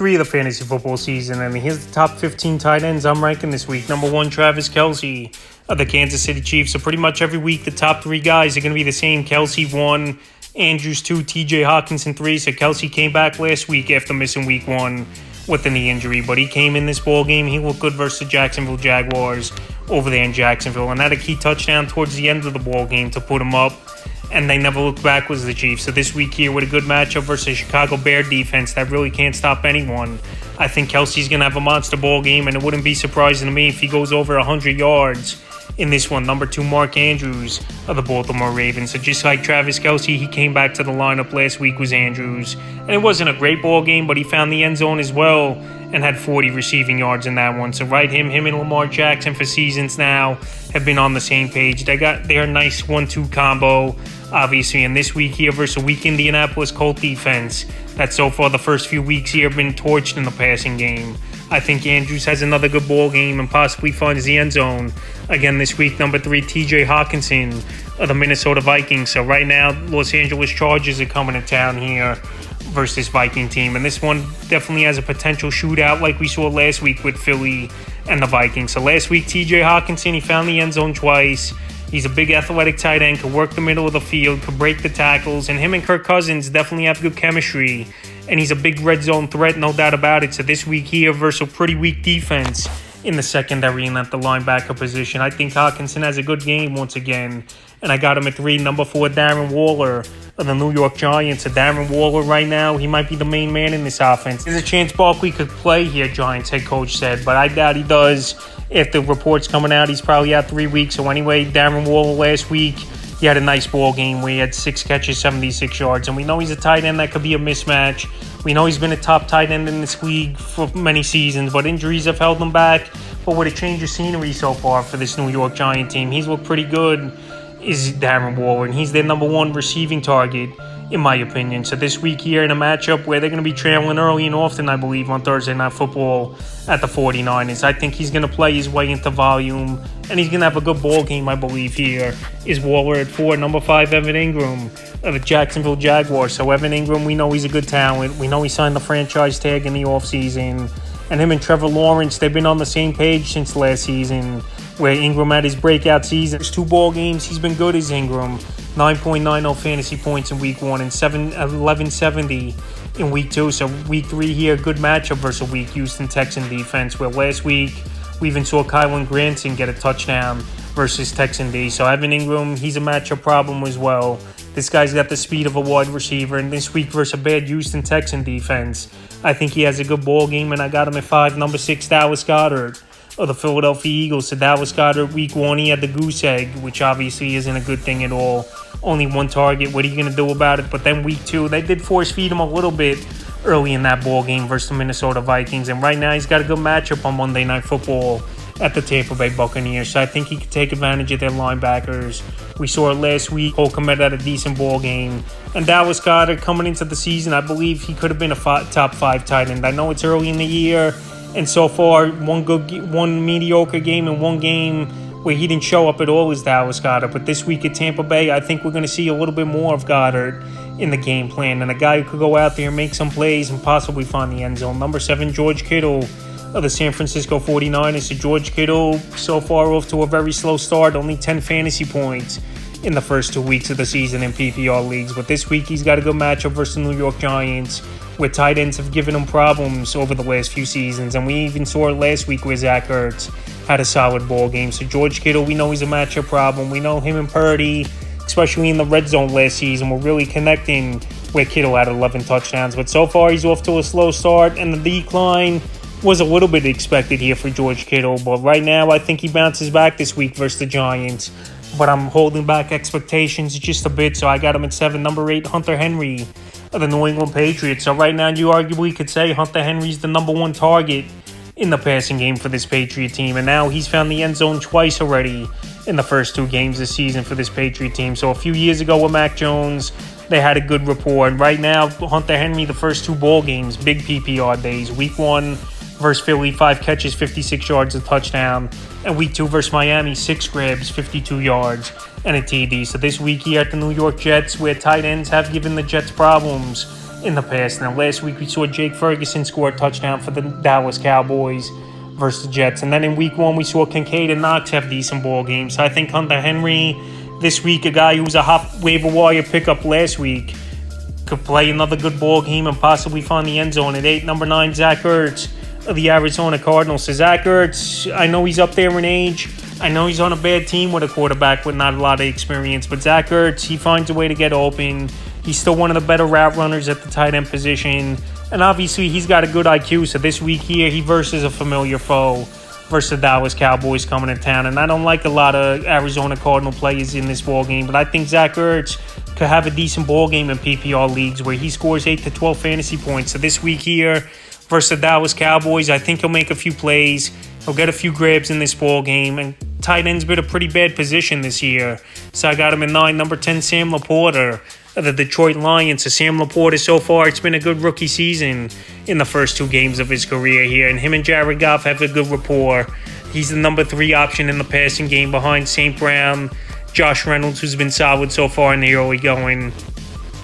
3 of the fantasy football season, and here's the top 15 tight ends I'm ranking this week. Number 1, Travis Kelce of the Kansas City Chiefs. So pretty much every week, the top 3 guys are going to be the same. Kelce 1, Andrews 2, TJ Hockenson 3. So Kelce came back last week after missing week 1 with a knee injury, but he came in this ball game. He looked good versus the Jacksonville Jaguars over there in Jacksonville, and had a key touchdown towards the end of the ball game to put him up. And they never looked back was the Chiefs. So this week here with a good matchup versus a Chicago Bear defense that really can't stop anyone, I think Kelce's going to have a monster ball game, and it wouldn't be surprising to me if he goes over 100 yards in this one. Number 2, Mark Andrews of the Baltimore Ravens. So just like Travis Kelce, he came back to the lineup last week was Andrews. And it wasn't a great ball game, but he found the end zone as well and had 40 receiving yards in that one. So him and Lamar Jackson for seasons now have been on the same page. They got their nice 1-2 combo, obviously. And this week here versus a weak Indianapolis Colts defense that so far the first few weeks here have been torched in the passing game. I think Andrews has another good ball game and possibly finds the end zone again this week. Number 3, TJ Hockenson of the Minnesota Vikings. So right now, Los Angeles Chargers are coming to town here versus this Viking team. And this one definitely has a potential shootout like we saw last week with Philly and the Vikings. So last week, TJ Hockenson, he found the end zone twice. He's a big athletic tight end, could work the middle of the field, could break the tackles, and him and Kirk Cousins definitely have good chemistry. And he's a big red zone threat, no doubt about it. So this week here versus a pretty weak defense in the secondary and at the linebacker position, I think Hockenson has a good game once again. And I got him at 3. Number 4, Darren Waller of the New York Giants. So Darren Waller right now, he might be the main man in this offense. There's a chance Barkley could play here, Giants head coach said, but I doubt he does. If the report's coming out, he's probably out 3 weeks. So anyway, Darren Waller last week, he had a nice ball game where he had 6 catches, 76 yards. And we know he's a tight end that could be a mismatch. We know he's been a top tight end in this league for many seasons, but injuries have held him back. But with a change of scenery so far for this New York Giant team, he's looked pretty good, is Darren Waller. And he's their number 1 receiving target, in my opinion. So this week here in a matchup where they're going to be trailing early and often, I believe, on Thursday Night Football at the 49ers. I think he's going to play his way into volume, and he's going to have a good ball game, I believe, here. Is Waller at 4. Number 5, Evan Ingram of the Jacksonville Jaguars. So Evan Ingram, we know he's a good talent. We know he signed the franchise tag in the offseason. And him and Trevor Lawrence, they've been on the same page since last season, where Ingram had his breakout season. There's 2 ball games, he's been good as Ingram. 9.90 fantasy points in week 1 and 1170 in week 2. So week 3 here, good matchup versus a weak Houston Texan defense, where last week we even saw Kylan Granson get a touchdown versus Texan D. So Evan Ingram, he's a matchup problem as well. This guy's got the speed of a wide receiver, and this week versus a bad Houston Texan defense, I think he has a good ball game, and I got him at 5. Number 6, Dallas Goedert of the Philadelphia Eagles. So Dallas Goedert, week 1, he had the goose egg, which obviously isn't a good thing at all. Only 1 target. What are you going to do about it? But then week 2, they did force feed him a little bit early in that ball game versus the Minnesota Vikings. And right now, he's got a good matchup on Monday Night Football at the Tampa Bay Buccaneers. So I think he could take advantage of their linebackers. We saw it last week. Cole Kmet had a decent ball game. And Dallas Goedert, coming into the season, I believe he could have been a top 5 tight end. I know it's early in the year, and so far, one mediocre game and 1 game where he didn't show up at all is Dallas Goedert. But this week at Tampa Bay, I think we're going to see a little bit more of Goedert in the game plan, and a guy who could go out there and make some plays and possibly find the end zone. Number 7, George Kittle of the San Francisco 49ers. So George Kittle, so far off to a very slow start, only 10 fantasy points in the first 2 weeks of the season in PPR leagues. But this week, he's got a good matchup versus the New York Giants, where tight ends have given him problems over the last few seasons. And we even saw it last week where Zach Ertz had a solid ball game. So George Kittle, we know he's a matchup problem. We know him and Purdy, especially in the red zone last season, were really connecting, where Kittle had 11 touchdowns. But so far, he's off to a slow start, and the decline was a little bit expected here for George Kittle. But right now, I think he bounces back this week versus the Giants. But I'm holding back expectations just a bit, so I got him at 7. Number 8, Hunter Henry of the New England Patriots. So right now, you arguably could say Hunter Henry's the number 1 target in the passing game for this Patriot team. And now he's found the end zone twice already in the first 2 games this season for this Patriot team. So a few years ago with Mac Jones, they had a good rapport. And right now, Hunter Henry, the first 2 ball games, big PPR days. Week 1 versus Philly, 5 catches, 56 yards, a touchdown. And week 2 versus Miami, 6 grabs, 52 yards, and a TD. So this week here at the New York Jets, where tight ends have given the Jets problems, in the past. Now, last week we saw Jake Ferguson score a touchdown for the Dallas Cowboys versus the Jets. And then in week 1, we saw Kincaid and Knox have decent ball games. So I think Hunter Henry this week, a guy who was a hot waiver wire pickup last week, could play another good ball game and possibly find the end zone at 8. Number 9, Zach Ertz of the Arizona Cardinals. So Zach Ertz, I know he's up there in age. I know he's on a bad team with a quarterback with not a lot of experience. But Zach Ertz, he finds a way to get open. He's still one of the better route runners at the tight end position. And obviously, he's got a good IQ. So this week here, he versus a familiar foe versus the Dallas Cowboys coming to town. And I don't like a lot of Arizona Cardinal players in this ball game. But I think Zach Ertz could have a decent ball game in PPR leagues where he scores 8 to 12 fantasy points. So this week here versus the Dallas Cowboys, I think he'll make a few plays. He'll get a few grabs in this ball game. And tight end's been a pretty bad position this year. So I got him at 9. Number 10, Sam Laporta of the Detroit Lions. So Sam Laporta, so far, it's been a good rookie season in the first 2 games of his career here. And him and Jared Goff have a good rapport. He's the number 3 option in the passing game behind St. Brown, Josh Reynolds, who's been solid so far in the early going.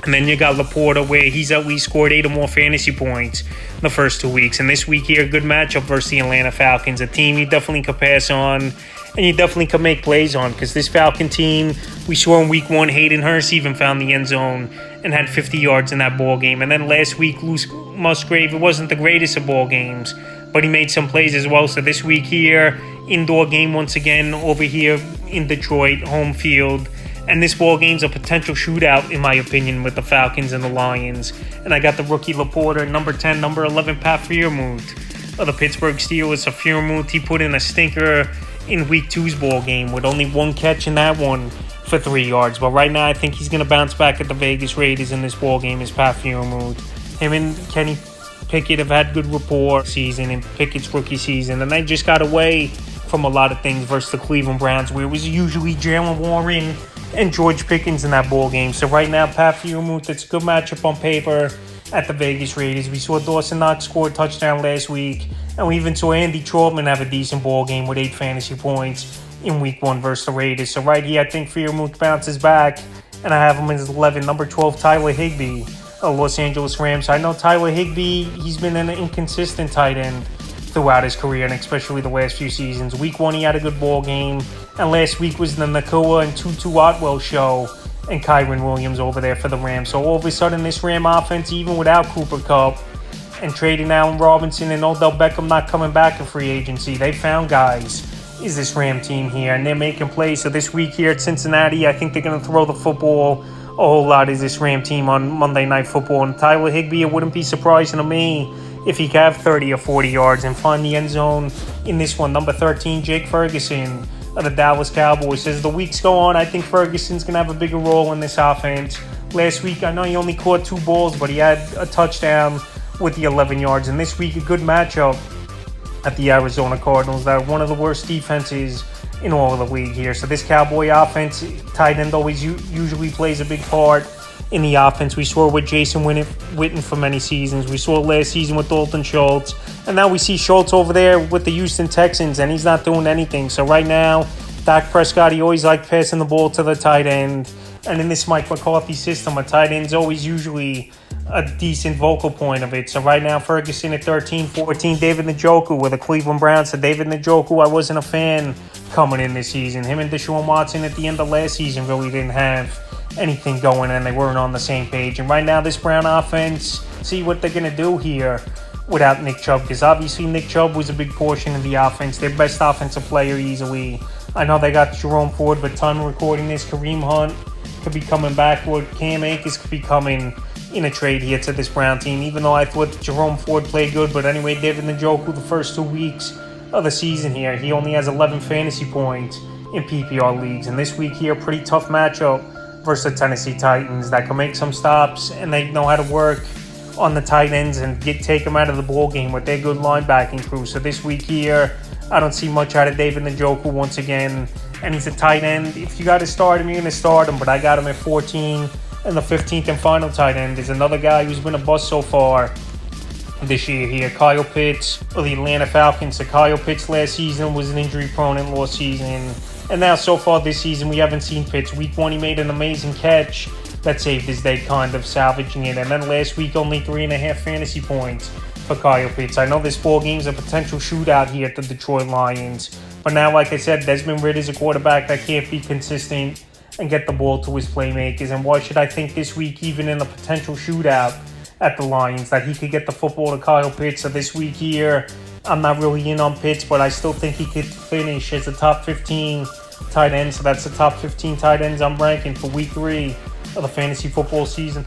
And then you got Laporta, where he's at least scored 8 or more fantasy points in the first 2 weeks. And this week here, a good matchup versus the Atlanta Falcons, a team you definitely could pass on and you definitely could make plays on, because this Falcon team, we saw in week 1, Hayden Hurst even found the end zone and had 50 yards in that ball game. And then last week, Luke Musgrave, it wasn't the greatest of ball games, but he made some plays as well. So this week here, indoor game once again over here in Detroit, home field. And this ball game's a potential shootout, in my opinion, with the Falcons and the Lions. And I got the rookie Laporta, number 10, number 11, Pat Freiermuth of the Pittsburgh Steelers. So Freiermuth, he put in a stinker in week 2's ball game with only 1 catch in that one for 3 yards. But right now, I think he's going to bounce back at the Vegas Raiders in this ball game as Pat Freiermuth. Him and Kenny Pickett have had good rapport season in Pickett's rookie season. And they just got away from a lot of things versus the Cleveland Browns, where it was usually Jaylen Warren and George Pickens in that ball game. So right now, Pat Freiermuth, it's a good matchup on paper at the Vegas Raiders. We saw Dawson Knox score a touchdown last week, and we even saw Andy Trotman have a decent ball game with 8 fantasy points in week 1 versus the Raiders. So right here, I think Freiermuth bounces back, and I have him as 11. Number 12, Tyler Higbee of Los Angeles Rams. I know Tyler Higbee, he's been an inconsistent tight end throughout his career, and especially the last few seasons. Week 1, he had a good ball game, and last week was the Nakua and Tutu Atwell show, and Kyren Williams over there for the Rams. So all of a sudden, this Ram offense, even without Cooper Kupp and trading Allen Robinson and Odell Beckham not coming back in free agency, they found guys, is this Ram team here, and they're making plays. So this week here at Cincinnati, I think they're going to throw the football a whole lot, is this Ram team on Monday Night Football. And Tyler Higbee, it wouldn't be surprising to me if he could have 30 or 40 yards and find the end zone in this one. Number 13, Jake Ferguson of the Dallas Cowboys. As the weeks go on, I think Ferguson's going to have a bigger role in this offense. Last week, I know he only caught 2 balls, but he had a touchdown with the 11 yards. And this week, a good matchup at the Arizona Cardinals. They're one of the worst defenses in all of the league here. So this Cowboy offense, tight end always usually plays a big part in the offense. We saw it with Jason Witten for many seasons. We saw it last season with Dalton Schultz. And now we see Schultz over there with the Houston Texans, and he's not doing anything. So right now, Dak Prescott, he always liked passing the ball to the tight end. And in this Mike McCarthy system, a tight end's always usually a decent vocal point of it. So right now, Ferguson at 13, 14, David Njoku with the Cleveland Browns. So David Njoku, I wasn't a fan coming in this season. Him and Deshaun Watson at the end of last season really didn't have anything going, and they weren't on the same page. And right now, this Brown offense, see what they're going to do here without Nick Chubb, because obviously Nick Chubb was a big portion of the offense, their best offensive player easily. I know they got Jerome Ford, but time of recording this, Kareem Hunt could be coming back, or Cam Akers could be coming in a trade here to this Brown team, even though I thought Jerome Ford played good. But anyway, David Njoku, the first 2 weeks of the season here, he only has 11 fantasy points in PPR leagues. And this week here, pretty tough matchup versus the Tennessee Titans that can make some stops, and they know how to work on the tight ends and take them out of the ball game with their good linebacking crew. So this week here, I don't see much out of David Njoku once again, and he's a tight end. If you got to start him, you're going to start him, but I got him at 14, and the 15th and final tight end is another guy who's been a bust so far this year here, Kyle Pitts of the Atlanta Falcons. So Kyle Pitts last season was an injury-prone and lost season. And now, so far this season, we haven't seen Pitts. Week 1, he made an amazing catch that saved his day, kind of salvaging it. And then last week, only 3.5 fantasy points for Kyle Pitts. I know this 4 games a potential shootout here at the Detroit Lions, but now, like I said, Desmond Ridder's a quarterback that can't be consistent and get the ball to his playmakers. And why should I think this week, even in a potential shootout at the Lions, that he could get the football to Kyle Pitts? So this week here, I'm not really in on Pitts, but I still think he could finish as a top 15 tight end. So that's the top 15 tight ends I'm ranking for week 3 of the fantasy football season.